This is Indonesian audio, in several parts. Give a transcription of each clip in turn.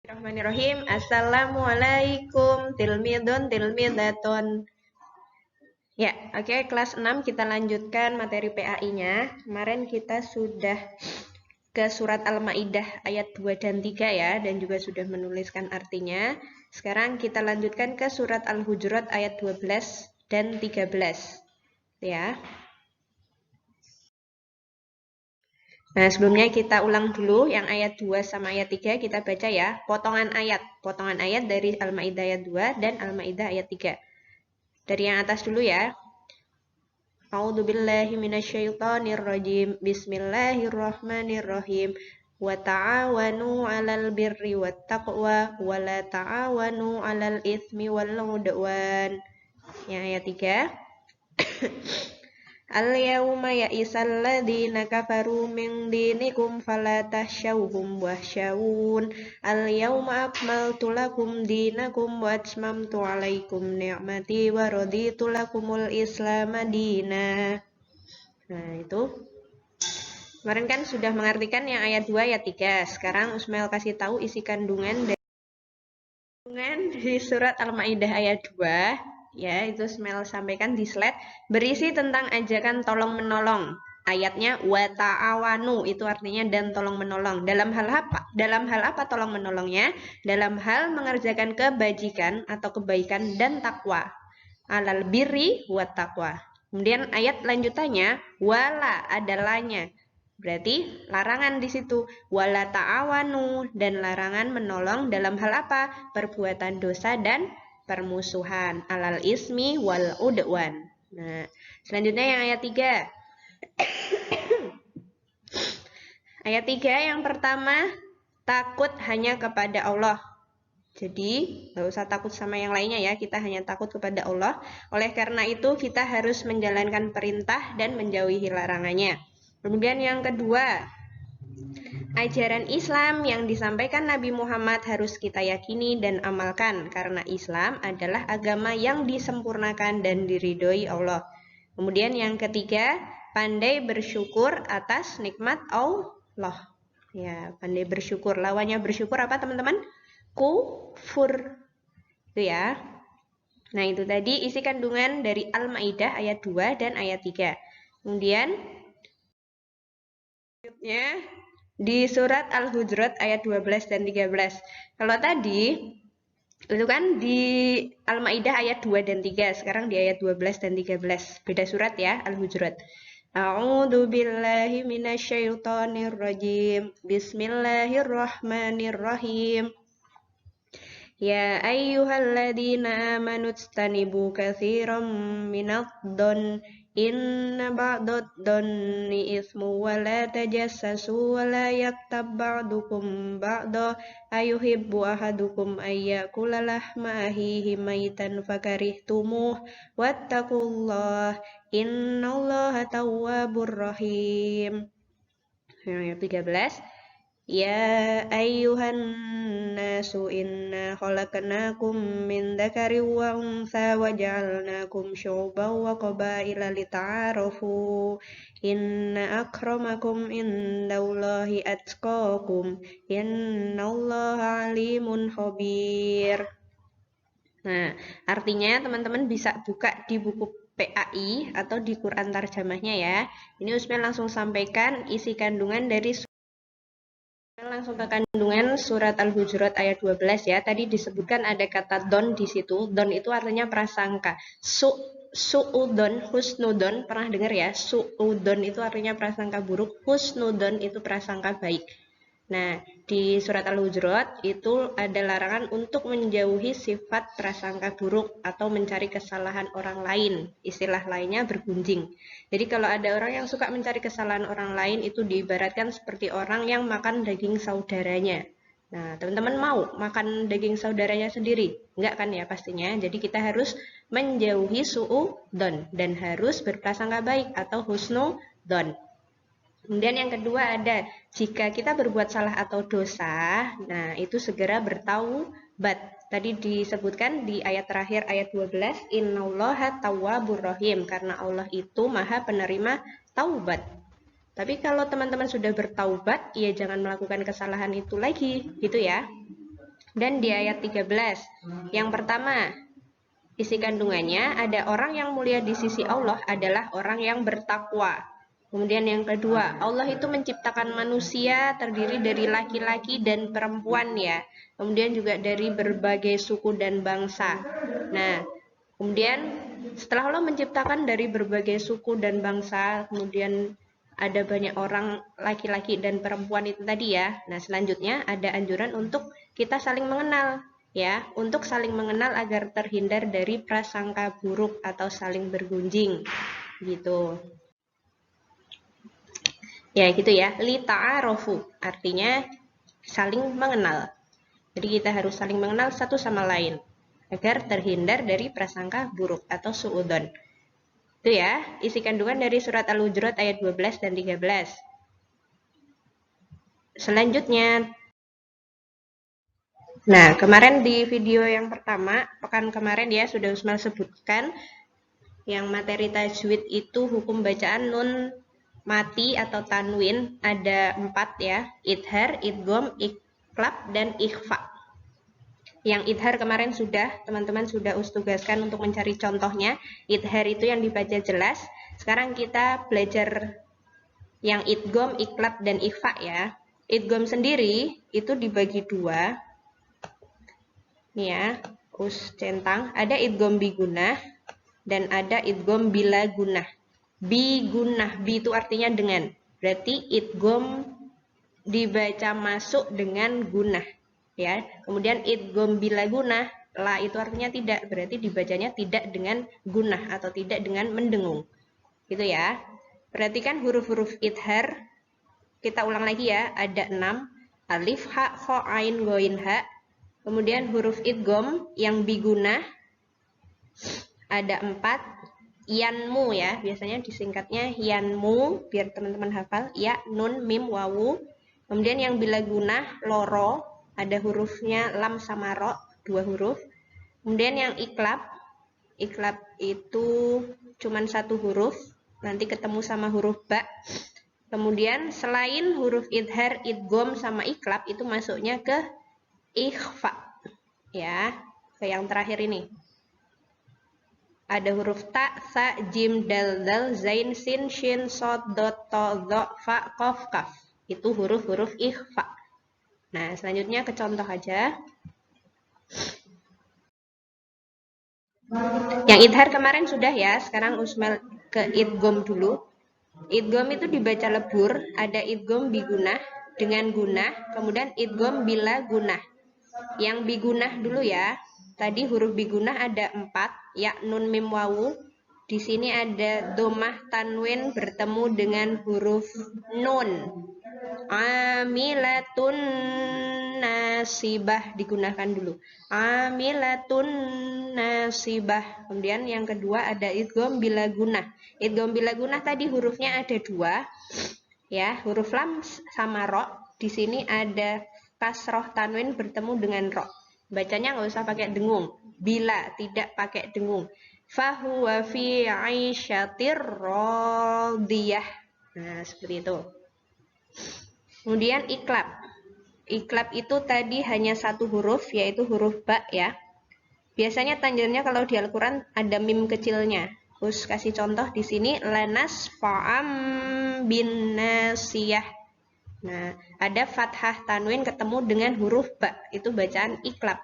Bismillahirrahmanirrahim. Assalamualaikum tilmidun tilmidatun. Ya, oke, kelas 6 kita lanjutkan materi PAI-nya. Kemarin kita sudah ke surat Al-Maidah ayat 2 dan 3 ya, dan juga sudah menuliskan artinya. Sekarang kita lanjutkan ke surat Al-Hujurat ayat 12 dan 13. Ya. Nah, sebelumnya kita ulang dulu yang ayat 2 sama ayat 3 kita baca ya. Potongan ayat dari Al-Maidah ayat 2 dan Al-Maidah ayat 3. Dari yang atas dulu ya. A'udzubillahi minasyaitonirrajim. Bismillahirrahmanirrahim. Wa ta'awanu 'alal birri wat taqwa wa la ta'awanu 'alal itsmi wal 'udwan. Yang ayat 3. Al-yawma ya'isal ladzina kafaru min dinikum fala tahsyawhum wahsyawun. Al-yawma akmaltu lakum dinakum wa atmamtu 'alaikum ni'mati wa raditu lakumul Islam madina. Nah, itu. Kemarin kan sudah mengartikan yang ayat 2 ayat 3. Sekarang Usmail kasih tahu isi kandungan di surat Al-Maidah ayat 2. Ya, itu Ismail sampaikan di slide, berisi tentang ajakan tolong menolong. Ayatnya wa ta'awanu, itu artinya dan tolong menolong. Dalam hal apa? Dalam hal apa tolong menolongnya? Dalam hal mengerjakan kebajikan atau kebaikan dan takwa. Alal birri wa taqwa. Kemudian ayat lanjutannya wala adalahnya. Berarti larangan di situ wala ta'awanu, dan larangan menolong dalam hal apa? Perbuatan dosa dan permusuhan, alal ismi wal udwan. Nah, selanjutnya yang ayat 3. Ayat 3 yang pertama, takut hanya kepada Allah. Jadi, nggak usah takut sama yang lainnya ya, kita hanya takut kepada Allah. Oleh karena itu, kita harus menjalankan perintah dan menjauhi larangannya. Kemudian yang kedua, ajaran Islam yang disampaikan Nabi Muhammad harus kita yakini dan amalkan, karena Islam adalah agama yang disempurnakan dan diridhoi Allah. Kemudian yang ketiga, pandai bersyukur atas nikmat Allah. Ya, pandai bersyukur. Lawannya bersyukur apa teman-teman? Kufur. Itu ya. Nah, itu tadi isi kandungan dari Al-Maidah ayat 2 dan ayat 3. Kemudian di surat Al-Hujurat ayat 12 dan 13. Kalau tadi itu kan di Al-Maidah ayat 2 dan 3, sekarang di ayat 12 dan 13. Beda surat ya, Al-Hujurat. A'udzu billahi minasyaitonir rajim. Bismillahirrahmanirrahim. Ya ayyuhalladzina amanu tanibu katsiran minadh-dhon inna ba'dad-dhonni ismu wa la tajassasu wa la yaktab ba'dukum ba'da ayuhibbu ahadukum ayyakula lahma ahihi maitan fakarihtumuh wattaqullah innallaha tawwabur rahim. Ayat 13. Ya ayyuhan nasu inna khalaqnakum min dzakarin wa untha wa ja'alnakum syu'uban wa qabaila lita'arafu inna akramakum indallahi atqakum innallaha alimun khabir. Nah, artinya teman-teman bisa buka di buku PAI atau di Quran Tarjamahnya ya. Ini Usman langsung sampaikan isi kandungan dari langsung ke kandungan surat Al-Hujurat ayat 12 ya. Tadi disebutkan ada kata don di situ. Don itu artinya prasangka. Su'udon, husnudon, pernah dengar ya? Su'udon itu artinya prasangka buruk, husnudon itu prasangka baik. Nah, di surat Al-Hujurat itu ada larangan untuk menjauhi sifat prasangka buruk atau mencari kesalahan orang lain. Istilah lainnya bergunjing. Jadi kalau ada orang yang suka mencari kesalahan orang lain itu diibaratkan seperti orang yang makan daging saudaranya. Nah, teman-teman mau makan daging saudaranya sendiri? Enggak kan ya pastinya. Jadi kita harus menjauhi su'udon dan harus berprasangka baik atau husnudon. Kemudian yang kedua ada, jika kita berbuat salah atau dosa, nah itu segera bertaubat. Tadi disebutkan di ayat terakhir, ayat 12, innallaha tawwabur rahim, karena Allah itu maha penerima taubat. Tapi kalau teman-teman sudah bertaubat, ya jangan melakukan kesalahan itu lagi, gitu ya. Dan di ayat 13, yang pertama, isi kandungannya ada orang yang mulia di sisi Allah adalah orang yang bertakwa. Kemudian yang kedua, Allah itu menciptakan manusia terdiri dari laki-laki dan perempuan ya. Kemudian juga dari berbagai suku dan bangsa. Nah, kemudian setelah Allah menciptakan dari berbagai suku dan bangsa, kemudian ada banyak orang laki-laki dan perempuan itu tadi ya. Nah, selanjutnya ada anjuran untuk kita saling mengenal ya, untuk saling mengenal agar terhindar dari prasangka buruk atau saling bergunjing gitu. Ya, gitu ya. Li ta'arofu artinya saling mengenal. Jadi kita harus saling mengenal satu sama lain agar terhindar dari prasangka buruk atau suudzon. Itu ya, isi kandungan dari surat Al-Hujurat ayat 12 dan 13. Selanjutnya, nah kemarin di video yang pertama, pekan kemarin ya sudah Usman sebutkan yang materi tajwid itu hukum bacaan nun mati atau tanwin ada 4 ya, idhar, idgham, iqlab, dan ikhfa. Yang idhar kemarin sudah, teman-teman sudah tugaskan untuk mencari contohnya. Idhar itu yang dibaca jelas. Sekarang kita belajar yang idgham, iqlab, dan ikhfa ya. Idgham sendiri itu dibagi 2. Nih ya, centang. Ada idgham bigunah dan ada idgham bila gunah. Bigunah, bi itu artinya dengan. Berarti idgham dibaca masuk dengan gunah. Ya, kemudian idgham bila gunah, la itu artinya tidak, berarti dibacanya tidak dengan gunah atau tidak dengan mendengung. Gitu ya. Perhatikan huruf-huruf idhar. Kita ulang lagi ya, ada 6. Alif, ha, kho, ain, goin, ha. Kemudian huruf idgham yang bigunah ada 4. Yanmu ya, biasanya disingkatnya yanmu biar teman-teman hafal. Ya, nun, mim, wawu. Kemudian yang bila gunah loro, ada hurufnya lam sama ro, 2 huruf. Kemudian yang iklab itu cuman 1 huruf, nanti ketemu sama huruf ba. Kemudian selain huruf idhar, idgham sama iklab itu masuknya ke ikhfa. Ya, ke yang terakhir ini. Ada huruf ta, sa, jim, dal, dal, zain, sin, shin, sod, dot, to, dho, fa, kof, kaf. Itu huruf-huruf ikhfa. Nah, selanjutnya ke contoh aja. Yang idhar kemarin sudah ya, sekarang Usmal ke idgham dulu. Idgham itu dibaca lebur, ada idgham bigunah dengan gunah, kemudian idgham bila gunah. Yang bigunah dulu ya. Tadi huruf bigunah ada 4, ya nun mim wawu. Di sini ada domah tanwin bertemu dengan huruf nun. Amilatun nasibah digunakan dulu. Amilatun nasibah. Kemudian yang kedua ada idgham bila gunah. Idgham bila gunah tadi hurufnya ada 2. Ya, huruf lam sama ro. Di sini ada kasroh tanwin bertemu dengan ro. Bacanya nggak usah pakai dengung. Bila tidak pakai dengung. Fahuwa fi 'aisyatir radiyah. Nah, seperti itu. Kemudian iklab. Iklab itu tadi hanya 1 huruf, yaitu huruf ba ya. Biasanya tanjanya kalau di Al-Quran ada mim kecilnya. Terus kasih contoh di sini lanas fa'am bin nasiyah. Nah, ada fathah tanwin ketemu dengan huruf ba. Itu bacaan iklab.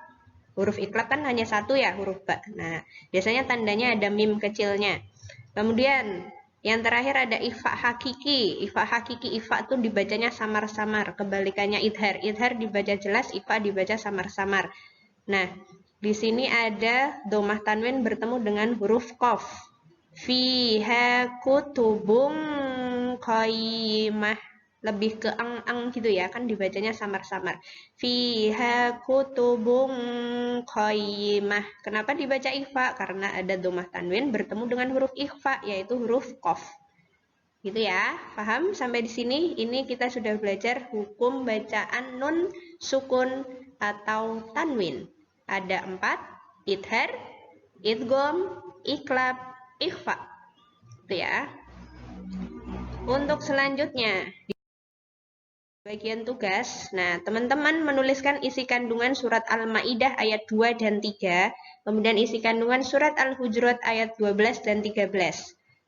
Huruf iklab kan hanya 1 ya, huruf ba. Nah, biasanya tandanya ada mim kecilnya. Kemudian yang terakhir ada ikhfa hakiki. Ikhfa hakiki, ikhfa itu dibacanya samar-samar. Kebalikannya idhar. Idhar dibaca jelas, ikhfa dibaca samar-samar. Nah, di sini ada domah tanwin bertemu dengan huruf qaf. Fiha kutubun qayyimah. Lebih ke ang-ang gitu ya, kan dibacanya samar-samar. Fiha kutubun qayyimah. Kenapa dibaca ikhfa? Karena ada domah tanwin bertemu dengan huruf ikhfa, yaitu huruf qaf. Gitu ya, paham sampai di sini? Ini kita sudah belajar hukum bacaan nun sukun atau tanwin. Ada 4, idhar, idgham, iklab, ikhfa. Itu ya. Untuk selanjutnya Bagian tugas. Nah, teman-teman menuliskan isi kandungan surat Al-Maidah ayat 2 dan 3, kemudian isi kandungan surat Al-Hujurat ayat 12 dan 13.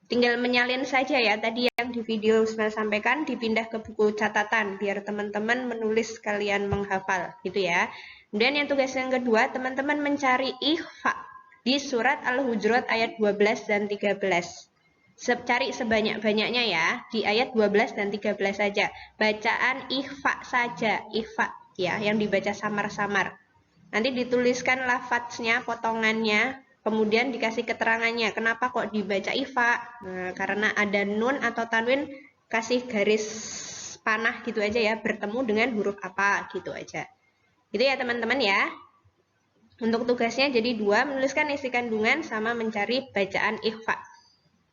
Tinggal menyalin saja ya, tadi yang di video saya sampaikan dipindah ke buku catatan biar teman-teman menulis kalian menghafal gitu ya. Kemudian yang tugas yang kedua, teman-teman mencari ikhfa di surat Al-Hujurat ayat 12 dan 13. Cari sebanyak-banyaknya ya, di ayat 12 dan 13 saja. Bacaan ikhfa saja, ikhfa ya, yang dibaca samar-samar. Nanti dituliskan lafadznya, potongannya, kemudian dikasih keterangannya. Kenapa kok dibaca ikhfa? Nah, karena ada nun atau tanwin, kasih garis panah gitu aja ya, bertemu dengan huruf apa gitu aja. Gitu ya teman-teman ya. Untuk tugasnya jadi 2, menuliskan isi kandungan sama mencari bacaan ikhfa.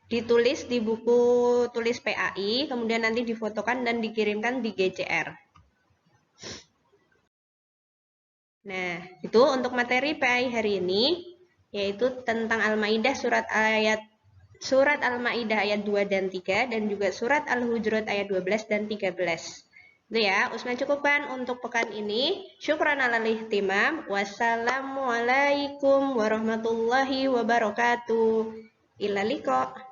Ditulis di buku tulis PAI, kemudian nanti difotokan dan dikirimkan di GCR. Nah, itu untuk materi PAI hari ini, yaitu tentang Al-Maidah surat Al-Maidah ayat 2 dan 3, dan juga surat Al-Hujurat ayat 12 dan 13. Itu ya, Usman cukupkan untuk pekan ini. Syukran alal ihtimam. Wassalamualaikum warahmatullahi wabarakatuh. Ila liqa.